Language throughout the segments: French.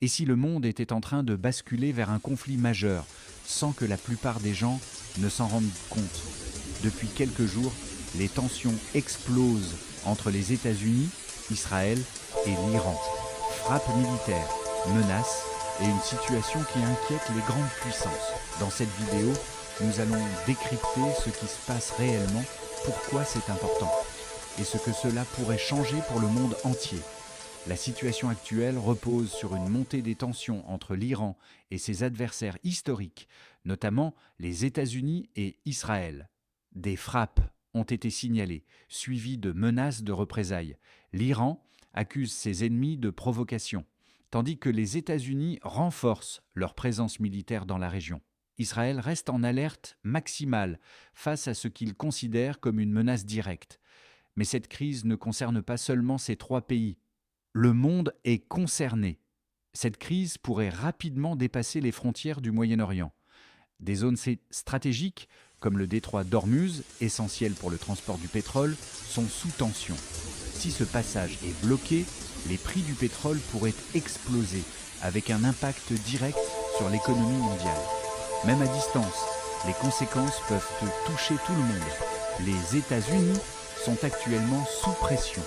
Et si le monde était en train de basculer vers un conflit majeur, sans que la plupart des gens ne s'en rendent compte? Depuis quelques jours, les tensions explosent entre les États-Unis, Israël et l'Iran. Frappes militaires, menaces et une situation qui inquiète les grandes puissances. Dans cette vidéo, nous allons décrypter ce qui se passe réellement, pourquoi c'est important, et ce que cela pourrait changer pour le monde entier. La situation actuelle repose sur une montée des tensions entre l'Iran et ses adversaires historiques, notamment les États-Unis et Israël. Des frappes ont été signalées, suivies de menaces de représailles. L'Iran accuse ses ennemis de provocation, tandis que les États-Unis renforcent leur présence militaire dans la région. Israël reste en alerte maximale face à ce qu'il considère comme une menace directe. Mais cette crise ne concerne pas seulement ces trois pays. Le monde est concerné. Cette crise pourrait rapidement dépasser les frontières du Moyen-Orient. Des zones stratégiques, comme le détroit d'Ormuz, essentiel pour le transport du pétrole, sont sous tension. Si ce passage est bloqué, les prix du pétrole pourraient exploser, avec un impact direct sur l'économie mondiale. Même à distance, les conséquences peuvent toucher tout le monde. Les États-Unis sont actuellement sous pression.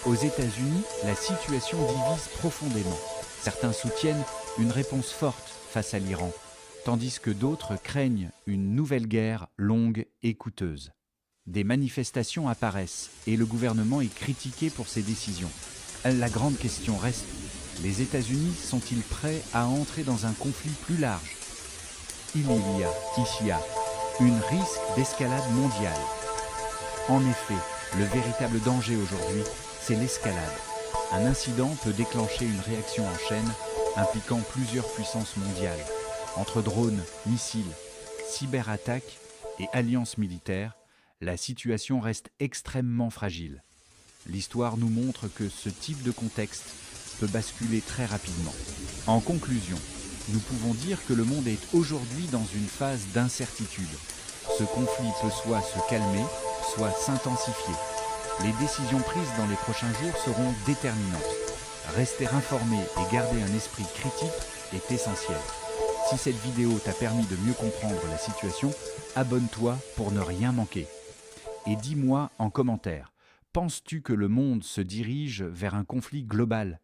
Aux États-Unis, la situation divise profondément. Certains soutiennent une réponse forte face à l'Iran, tandis que d'autres craignent une nouvelle guerre longue et coûteuse. Des manifestations apparaissent et le gouvernement est critiqué pour ses décisions. La grande question reste, les États-Unis sont-ils prêts à entrer dans un conflit plus large? Il y a ici un risque d'escalade mondiale. En effet, le véritable danger aujourd'hui, c'est l'escalade. Un incident peut déclencher une réaction en chaîne impliquant plusieurs puissances mondiales. Entre drones, missiles, cyberattaques et alliances militaires, la situation reste extrêmement fragile. L'histoire nous montre que ce type de contexte peut basculer très rapidement. En conclusion, nous pouvons dire que le monde est aujourd'hui dans une phase d'incertitude. Ce conflit peut soit se calmer, soit s'intensifier. Les décisions prises dans les prochains jours seront déterminantes. Rester informé et garder un esprit critique est essentiel. Si cette vidéo t'a permis de mieux comprendre la situation, abonne-toi pour ne rien manquer. Et dis-moi en commentaire, penses-tu que le monde se dirige vers un conflit global?